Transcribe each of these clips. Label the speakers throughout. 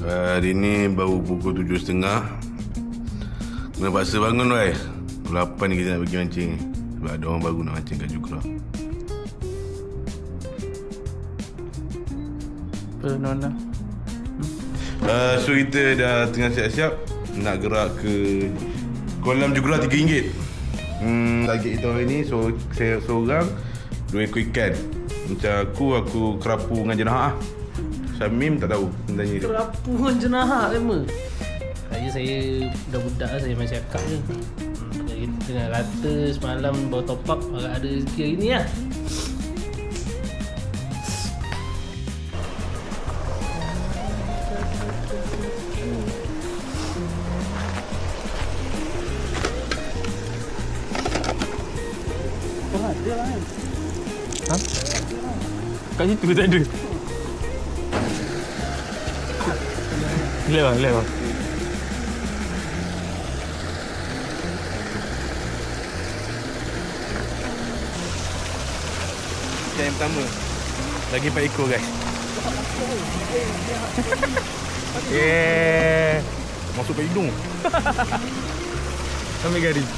Speaker 1: Hari ni baru pukul 7.30. Kena paksa bangun weh. 8 ni kita nak pergi mancing. Sebab ada orang baru nak mancing kat Jugra.
Speaker 2: Nona.
Speaker 1: So kita dah tengah siap-siap nak gerak ke kolam Jugra RM3. Target kita hari ni, so saya seorang 2 ekor ikan. Macam aku kerapu dengan jenahak lah. Syamim tak tahu tanya dia.
Speaker 2: Kerapu dengan jenahak sama. Saya dah budak lah, saya masih akak je. Kita tengah rata semalam baru top up, agak ada rezeki hari ni lah. Ha? Kat situ tak ada. Lewat. Yang pertama. Lagi 4 ekor guys. Yeah. Masuk ke hidung. Ambil garis.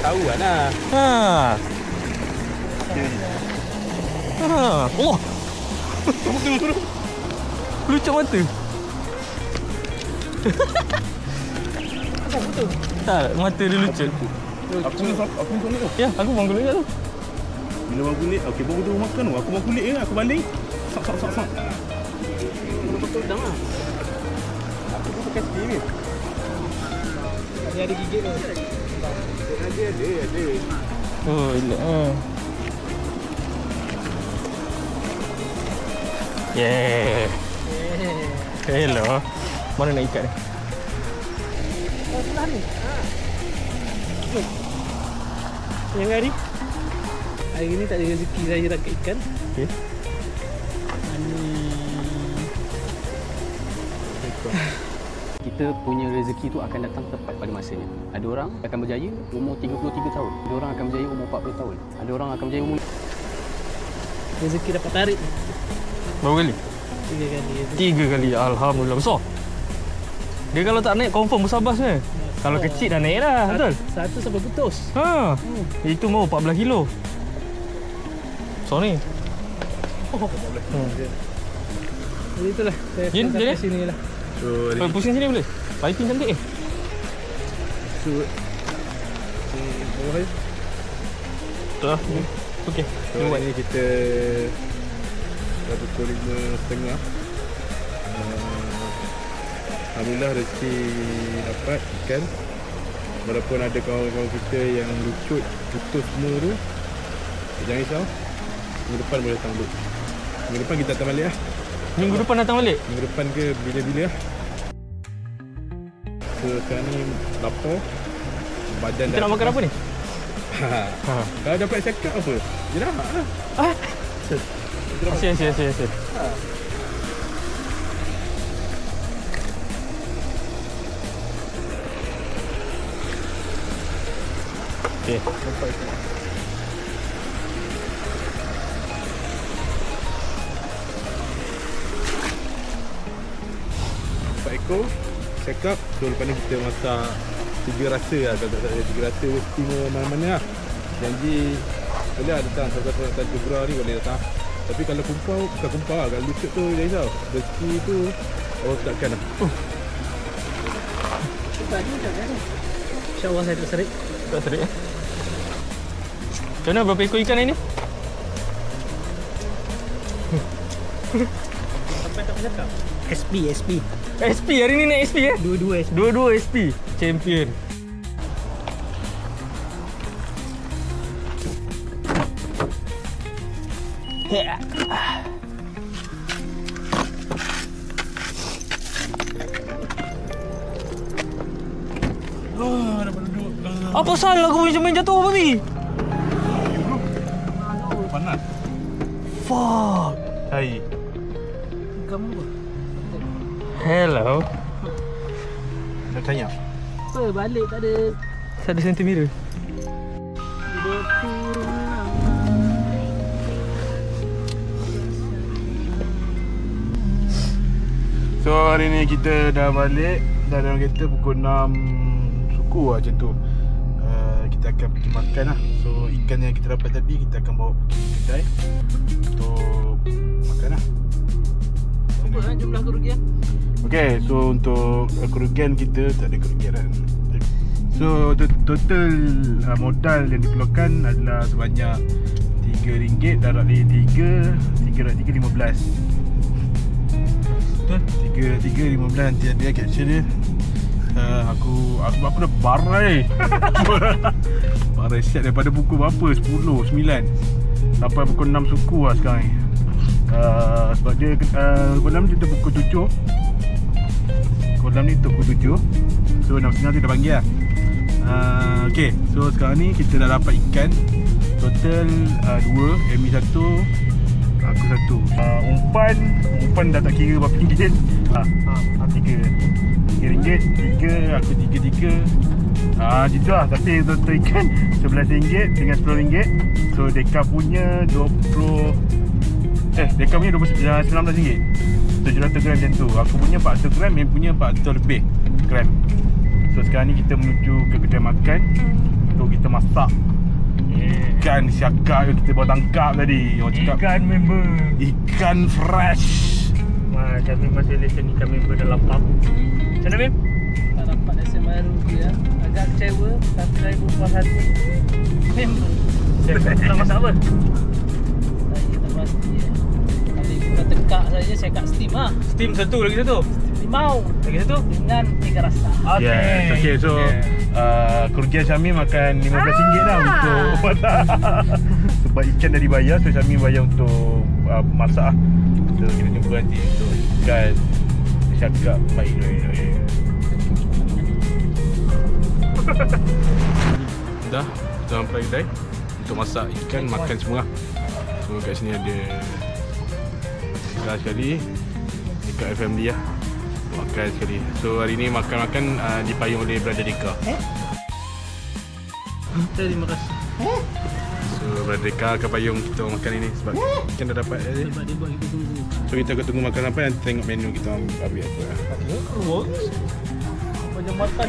Speaker 2: Tahu lah. Oh. Turun. Lucut mata. Apa betul? Tak, mata dia lucut. Aku ni kulit tu. Ya, aku bang kulit tu. Bila bang kulit, okey baru tu makan tu. Aku bang kulit je, aku balik. Sak. Betul dah ah. Aku pun pakai sikit ni. Ni ada gigit tu. Ada. Oh, elok. Yeah. Hello. Mana nak ikat ni? Oh, sebelah ni. Yang hari ni tak ada rezeki saya tangkap ikan. Okey.
Speaker 3: Kita punya rezeki tu akan datang tepat pada masanya. Ada orang akan berjaya umur 33 tahun. Ada orang akan berjaya umur 40 tahun. Ada orang akan berjaya umur...
Speaker 2: Rezeki dapat tarik.
Speaker 1: Berapa kali? 3 kali. Alhamdulillah. Besar. Dia kalau tak naik confirm bersabas ni. Kalau kecil dah naik dah. Betul?
Speaker 2: Satu sampai putus.
Speaker 1: Itu mau 14 kilo. So ni.
Speaker 2: Jadi itulah. Saya sampai sini lah.
Speaker 1: So, pusing sini boleh? Lighting cantik So bawah dah. Okey. Buat ni kita dah pukul 5.30. Alhamdulillah rezeki dapat ikan. Walaupun ada kawan-kawan kita yang lucut, putus semua tu, jangan risau. Minggu depan boleh datang balik. Minggu depan kita datang balik lah. Minggu depan datang balik? Minggu depan ke bila-bila lah. So sekarang ni lapar. Badan kita nak makan apa ni? Kalau dapat cakap apa? Jenahak lah. Asyik. Okay. Nampak itu. 4 ekor cakap. So lepas ni kita masak 3 rasa lah. Kalau tak ada 3 rasa mesti mana-mana lah. Janji boleh lah datang. Kalau datang Jugra ni boleh datang. Tapi kalau kumpau, bukan kumpau lah. Kalau lucut tu jangan risau. Rezeki tu Allah takkan lah.
Speaker 2: InsyaAllah saya tak serik.
Speaker 1: Tak serik eh? Macam mana berapa ekor ikan hari ni?
Speaker 2: Sampai tak bercakap. SP
Speaker 1: hari ni naik SP eh? Dua-dua SP. Champion. Dapat duduk. Apa salah aku main jatuh babi? Panas. Fuck. Hai.
Speaker 2: Kamu apa?
Speaker 1: Hello. Nak tanya?
Speaker 2: Apa balik tak ada
Speaker 1: sentimeter. So hari ni kita dah balik. Dah dalam kereta pukul 6 suku lah macam tu. Kita akan pergi makan lah. So ikan yang kita dapat tadi kita akan bawa pergi kedai untuk makan lah.
Speaker 3: Apa jumlah kerugian?
Speaker 1: Okay, so untuk kerugian kita tak ada kerugian kan. So total modal yang dikeluarkan adalah sebanyak RM3 darab 3 3 15. Betul? 3 15 nanti ada caption dia. Aku dah barai. Barai siap daripada pukul berapa? 10, 9 sampai pukul 6 suku lah sekarang ni. Sebab dia kolam dia pukul 7. Kolam ni pukul 7. So 6.30 dia dah panggil lah. Okay, so sekarang ni kita dah dapat ikan total 2, Amy 1, aku 1. Umpan dah tak kira berapa ringgit. 3 ringgit, 3, aku 3. Gitu lah. Tapi total ikan RM11 dengan RM10. So Deka punya 20 Deka punya RM19. 700 gram macam tu. Aku punya 400 gram, Amy punya 400 lebih gram. So sekarang ni kita menuju ke kedai makan untuk kita masak ikan syakak yang kita bawa tangkap tadi.
Speaker 2: Ikan member.
Speaker 1: Ikan fresh.
Speaker 2: Kami masih lesen ikan member dalam pub. Macam mana Mim?
Speaker 3: Tak dapat lesen baru dia. Agak kecewa tapi saya berpuas hati. Member.
Speaker 2: Nak masak apa?
Speaker 3: Saya tak pasti Kali kita tekak saja saya kat steam lah.
Speaker 2: Steam satu, lagi satu.
Speaker 3: Limau
Speaker 2: Lagi satu?
Speaker 3: dengan 3 rasa.
Speaker 1: Yes, okay, so kerugian Syamil makan RM15 lah untuk sebab ikan dah dibayar. So Syamil bayar untuk masak lah. So kita jumpa nanti untuk ikan syakak baik. Dah sampai kedai untuk masak ikan, makan semua. So kat sini ada sekali dekat family lah, makan sekali. So hari ni makan-makan dipayung oleh Brother Deka.
Speaker 2: Terima kasih.
Speaker 1: So Brother Deka akan payung kita makan ini sebab ikan dah dapat tadi.
Speaker 3: Sebab dia buat kita tunggu.
Speaker 1: So kita akan tunggu makan apa, nanti tengok menu kita ambil apa lah.
Speaker 3: Banyak makan.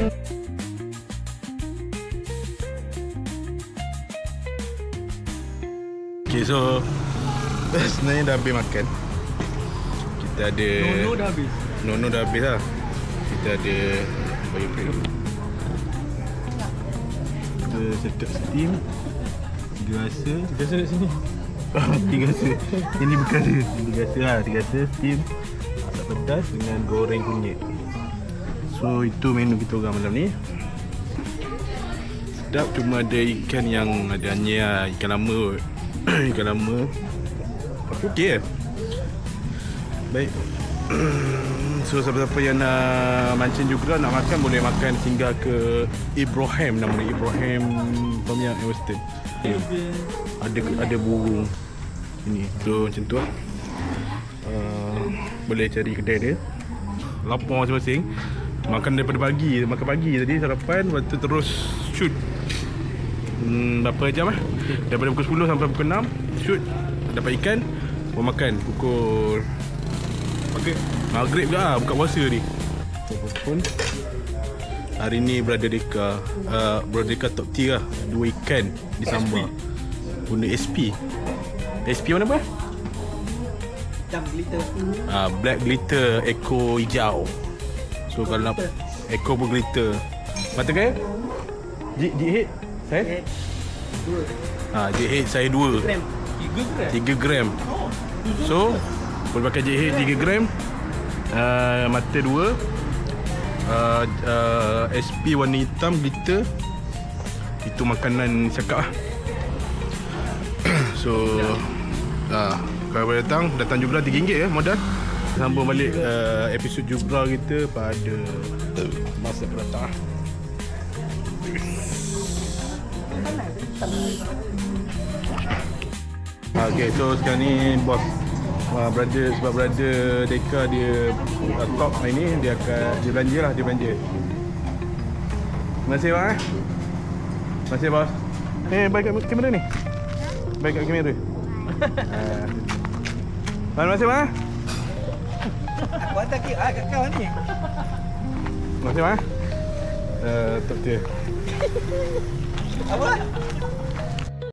Speaker 1: Okay, so sebenarnya dah habis makan. Kita ada
Speaker 2: Nono dah habis.
Speaker 1: Nono dah habis lah. Kita ada payung-payung. Kita sedap steam. 3 rasa.
Speaker 2: 3 rasa kat sini.
Speaker 1: 3 rasa. Ini bukan dia. 3 rasa lah. 3 rasa steam, masak pedas dengan goreng kunyit. So itu menu kita orang malam ni. Sedap, cuma ada ikan yang ada anyir lah. Ikan lama kot. Ikan lama. Okey. Baik. So siapa-siapa yang nak mancing juga, nak makan, boleh makan singgah ke Ibrahim. Nama dia Ibrahim Tom Yum Western. Ada burung ini. So macam tu lah. Boleh cari kedai dia. Lapar masing-masing. Makan daripada pagi. Makan pagi tadi sarapan, lepas tu terus shoot. Berapa jam lah? Daripada pukul 10 sampai pukul 6 shoot. Dapat ikan, baru makan pukul maghrib ke lah, buka puasa ni. Walaupun hari ni Brother Deka top tier lah. 2 ikan disambar guna SP. SP mana apa? Black glitter Eco hijau. So kalau nak Eco pun glitter. Mata kaya? Jihit saya? 2. Jihit saya 2. 3 gram. So boleh pakai jihit 3 gram. Mata 2. SP warna hitam glitter. Itu makanan syakak lah. So kalau boleh datang Jubra RM3 modal. Sambung balik episod Jubra kita pada masa datang. Okay, so sekarang ni bos sebab brother Deka dia top hari ni, dia belanja lah, dia belanja. Terima kasih bang. Terima kasih bos. Baik kat kamera ni. Baik kat kamera. Terima kasih, Mak.
Speaker 4: Aku hantar kat kau ni.
Speaker 1: Terima kasih, Mak. Tak dia.
Speaker 4: Apa?